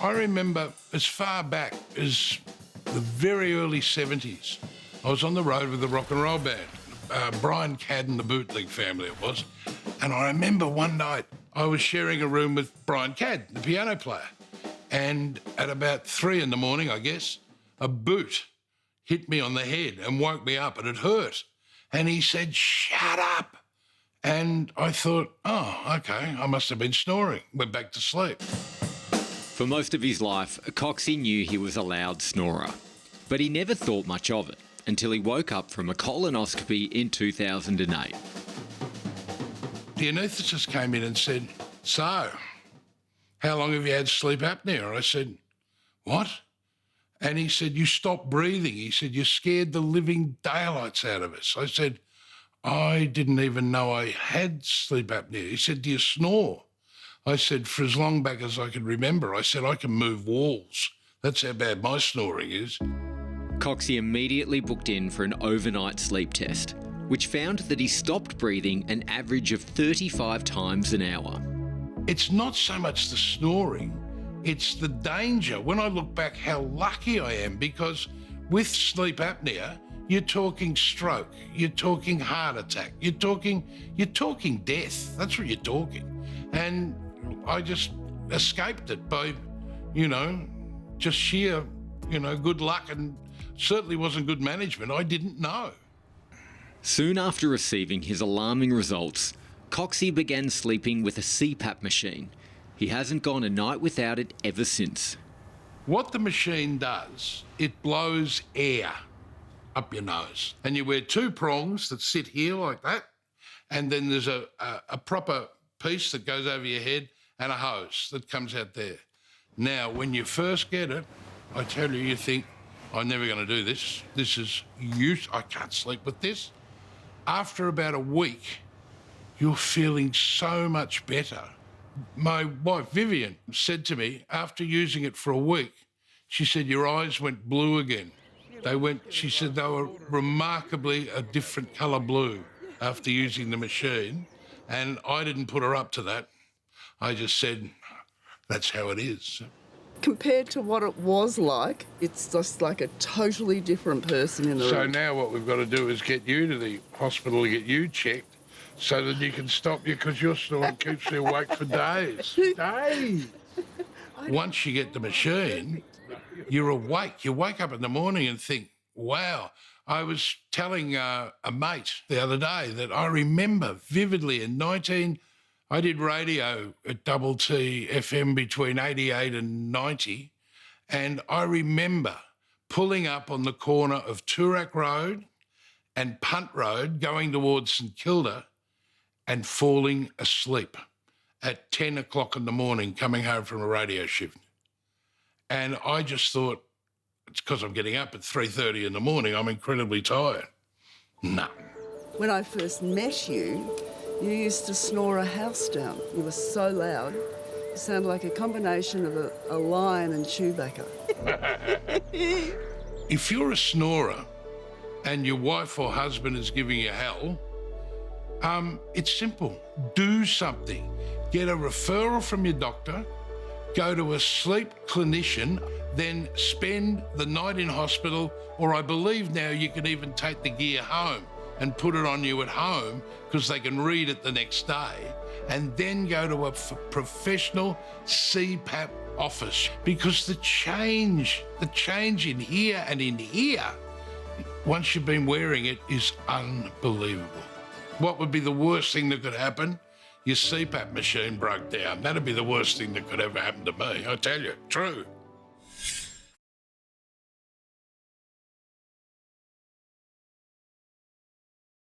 I remember as far back as the very early 70s, I was on the road with a rock and roll band, Brian Cadd and the Bootleg family it was, and I remember one night I was sharing a room with Brian Cadd, the piano player, and at about 3 in the morning, I guess, a boot hit me on the head and woke me up, and it hurt. And he said, "Shut up." And I thought, oh, OK, I must have been snoring. Went back to sleep. For most of his life, Coxy knew he was a loud snorer, but he never thought much of it until he woke up from a colonoscopy in 2008. The anaesthetist came in and said, "So, how long have you had sleep apnea?" I said, "What?" And he said, "You stopped breathing." He said, "You scared the living daylights out of us." I said, "I didn't even know I had sleep apnea." He said, "Do you snore?" I said, "For as long back as I can remember." I said, "I can move walls. That's how bad my snoring is." Coxy immediately booked in for an overnight sleep test, which found that he stopped breathing an average of 35 times an hour. It's not so much the snoring, it's the danger. When I look back, how lucky I am, because with sleep apnea, you're talking stroke, you're talking heart attack, you're talking death. That's what you're talking. And I just escaped it by, just sheer, good luck, and certainly wasn't good management. I didn't know. Soon after receiving his alarming results, Coxy began sleeping with a CPAP machine. He hasn't gone a night without it ever since. What the machine does, it blows air up your nose. And you wear 2 prongs that sit here like that, and then there's a proper piece that goes over your head and a hose that comes out there. Now, when you first get it, I tell you, you think, "I'm never going to do this. This is I can't sleep with this." After about a week, you're feeling so much better. My wife, Vivian, said to me, after using it for a week, she said, "Your eyes went blue again." She said they were remarkably a different colour blue after using the machine. And I didn't put her up to that. I just said, that's how it is. Compared to what it was like, it's just like a totally different person in the room. So now what we've got to do is get you to the hospital to get you checked so that you can stop you, because your snoring keeps you awake for days. Days. Once you get the machine, you're awake. You wake up in the morning and think, wow. I was telling a mate the other day that I remember vividly I did radio at Double T FM between 88 and 90, and I remember pulling up on the corner of Toorak Road and Punt Road going towards St Kilda and falling asleep at 10 o'clock in the morning coming home from a radio shift. And I just thought, it's because I'm getting up at 3:30 in the morning. I'm incredibly tired. No. When I first met you, you used to snore a house down. You were so loud. You sounded like a combination of a lion and Chewbacca. If you're a snorer and your wife or husband is giving you hell, it's simple. Do something. Get a referral from your doctor, go to a sleep clinician, then spend the night in hospital, or I believe now you can even take the gear home and put it on you at home because they can read it the next day, and then go to a professional CPAP office, because the change in here and in here, once you've been wearing it, is unbelievable. What would be the worst thing that could happen? Your CPAP machine broke down. That'd be the worst thing that could ever happen to me, I tell you, true.